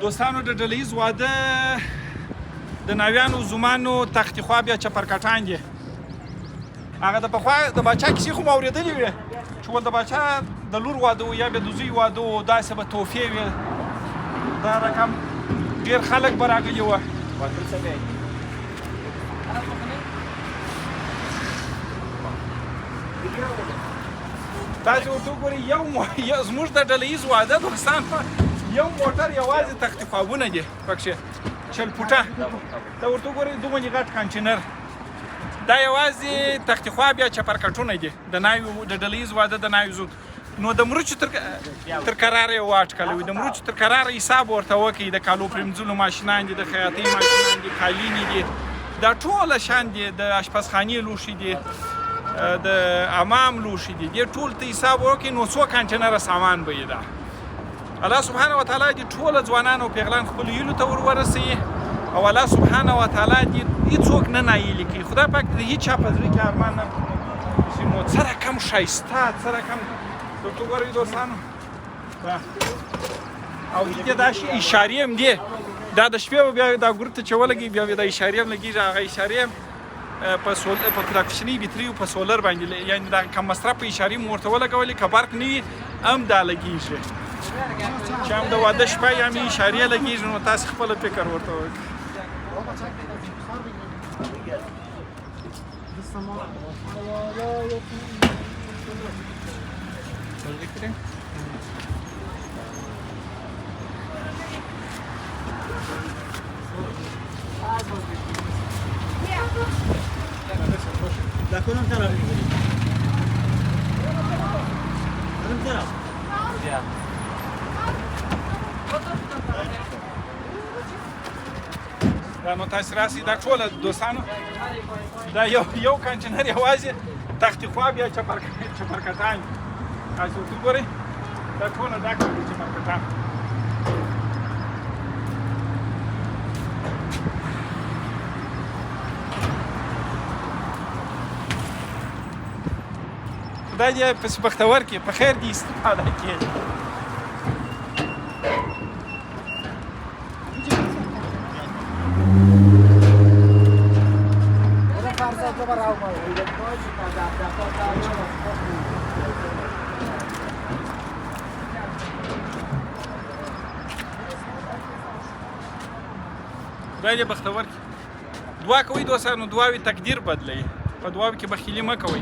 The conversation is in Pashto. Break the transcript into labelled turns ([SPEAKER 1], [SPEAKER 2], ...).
[SPEAKER 1] دوستانو د ډلهییز واده د ناویانو زومانو تختې خوا بیا چپرکټان دي. هغه د پخوا د باچا کیسې خو مو اورېدلې وې چې ول د باچا د لور واده و یا بیا د زوی واده و داسې به تحفې وې دا رقم ډېر خلک به راغلي وه. تاسې ورته وګورئ زموږ د ډلهییز واده دوستان یو موټر یوازې تختې خوابونه دي پکښې چل فوټه ته ورته وګورئ دومره غټ کانټینر دا یوازې تختې خوا بیا چپرکټونه دي د ناوې د ډلهییز واده د ناوې زوم نو د مرچو تر کراره یې واټکلوي د مرچو تر کراره حساب ورته وکړي د کالو پرېمنځلو ماشینان دي د خیاطۍ ماشینان دي قالینې دي دا ټوله شیان دي د اشپزخانې لوښي دي د امام لوښي دي دې ټول ته حساب وکړي نو څو کانټینره سامان به یې ده. الله سبحانه وتعالی دې ټوله ځوانان او پیغلان خپلو هیلو ته ورورسوي او الله سبحانه وتعالی دې هېڅوک نه نایلې کړي. خدای پاک د هېچا په زړه کې ارمان نه چې نو څه رقم ښایسته څه رقم ورته وګورئ دوستانو او دې دا شي اشارې هم دي دا د شپې به بیا دا ګروپ ته چې ولګي بیا دا اشارې هم لګېږي هغه اشارې هم په دا کوچنۍ بیتري په سولر باندې یعنې دا کم مصرفه اشارې مو ورته ولګولې که برق نه وي هم دا لګېږي چې هم د واده شپه یا هم اشارې لګېږي نو تاسې خپله فکر ورته وکړئ.
[SPEAKER 2] Da könum tarafı gidiyor. Hanım taraf. Ya.
[SPEAKER 1] دا نو تاسې راسئ دا ټوله دوستانو دا یو کانټینر یوازې تختې خوا بیا چپرکټان تاسې ورته وګورئ دا ټوله ډک دي چپرکټان. خدای دې پسې بختور کړي په خیر دې استفاده کړي. خدای دې بختور کړي. دعا کوئ دوستانو دعاوې تقدیر بدلوي په دعاوو کې بخیلي مه کوئ.